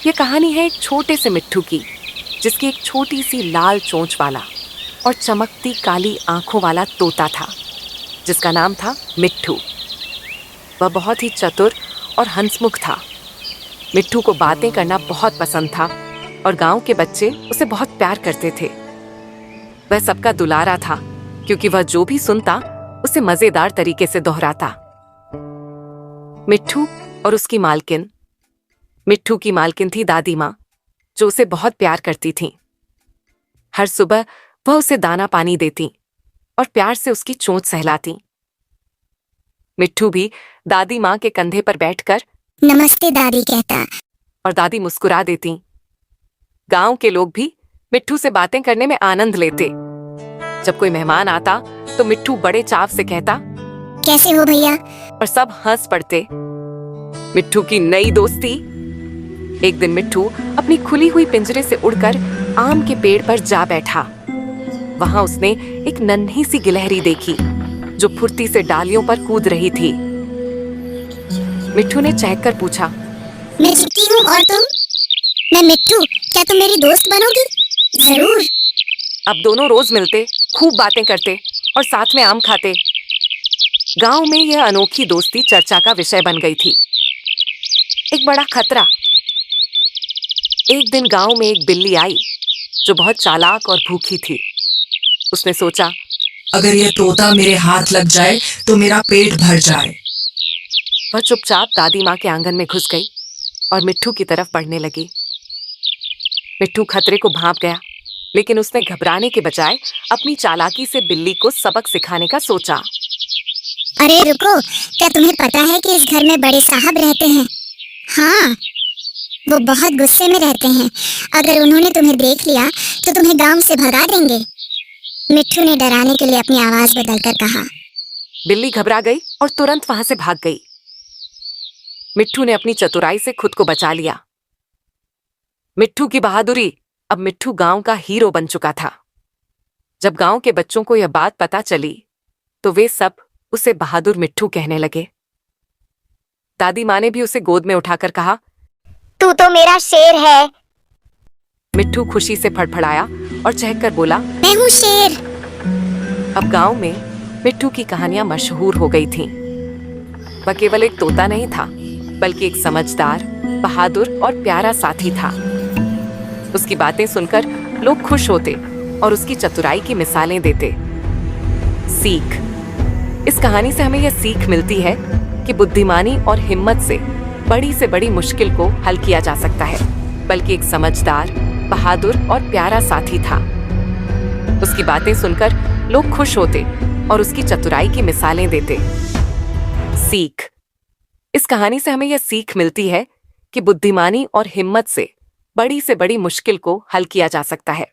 ये कहानी है एक छोटे से मिट्ठू की, जिसकी एक छोटी सी लाल चोंच वाला और चमकती काली आंखों वाला तोता था, जिसका नाम था मिट्ठू। वह बहुत ही चतुर और हंसमुख था। मिट्ठू को बातें करना बहुत पसंद था और गांव के बच्चे उसे बहुत प्यार करते थे। वह सबका दुलारा था, क्योंकि वह जो भी सुनता उसे मजेदार तरीके से दोहराता। मिट्ठू और उसकी मालकिन। मिट्ठू की मालकिन थी दादी माँ, जो उसे बहुत प्यार करती थीं। हर सुबह वह उसे दाना पानी देती और प्यार से उसकी चोंच सहलाती। मिट्ठू भी दादी माँ के कंधे पर बैठकर नमस्ते दादी कहता और दादी मुस्कुरा देती। गांव के लोग भी मिट्ठू से बातें करने में आनंद लेते। जब कोई मेहमान आता तो मिट्ठू बड़े चाव से कहता, कैसे हो भैया। और सब हंस पड़ते। मिट्ठू की नई दोस्ती। एक दिन मिट्ठू अपनी खुली हुई पिंजरे से उड़कर आम के पेड़ पर जा बैठा। वहां उसने एक नन्ही सी गिलहरी देखी, जो फुर्ती से डालियों पर कूद रही थी। मिट्ठू ने चहककर पूछा, मैं चिट्टी हूँ और तुम? मैं मिट्ठू, क्या तुम मेरी दोस्त बनोगी? जरूर। अब दोनों रोज मिलते, खूब बातें करते और साथ में आम खाते। गांव में यह अनोखी दोस्ती चर्चा का विषय बन गई थी। एक बड़ा खतरा। एक दिन गांव में एक बिल्ली आई, जो बहुत चालाक और भूखी थी। उसने सोचा, अगर यह तोता मेरे हाथ लग जाए तो मेरा पेट भर जाए। वह चुपचाप दादी माँ के आंगन में घुस गई और मिट्ठू की तरफ बढ़ने लगी। मिट्ठू खतरे को भांप गया, लेकिन उसने घबराने के बजाय अपनी चालाकी से बिल्ली को सबक सिखाने का सोचा। अरे रुको, क्या तुम्हें पता है कि इस घर में बड़े साहब रहते हैं? हाँ, वो बहुत गुस्से में रहते हैं। अगर उन्होंने तुम्हें देख लिया तो तुम्हें गांव से भगा देंगे। मिट्ठू ने डराने के लिए अपनी आवाज बदलकर कहा। बिल्ली घबरा गई और तुरंत वहां से भाग गई। मिट्ठू ने अपनी चतुराई से खुद को बचा लिया। मिट्ठू की बहादुरी। अब मिट्ठू गांव का हीरो बन चुका था। जब गांव के बच्चों को यह बात पता चली तो वे सब उसे बहादुर मिट्ठू कहने लगे। दादी माँ ने भी उसे गोद में उठाकर कहा, तू तो मेरा शेर है। मिट्ठू खुशी से फड़फड़ाया और चहककर बोला, मैं हूँ शेर। अब गांव में मिट्ठू की कहानियां मशहूर हो गई थीं। वह केवल एक तोता नहीं था, बल्कि एक समझदार, बहादुर और प्यारा साथी था। उसकी बातें सुनकर लोग खुश होते और उसकी चतुराई की मिसालें देते। सीख। इस कहानी से हमें यह सीख मिलती है कि बुद्धिमानी और हिम्मत से बड़ी मुश्किल को हल किया जा सकता है, बल्कि एक समझदार, बहादुर और प्यारा साथी था। उसकी बातें सुनकर लोग खुश होते और उसकी चतुराई की मिसालें देते। सीख। इस कहानी से हमें यह सीख मिलती है कि बुद्धिमानी और हिम्मत से बड़ी मुश्किल को हल किया जा सकता है,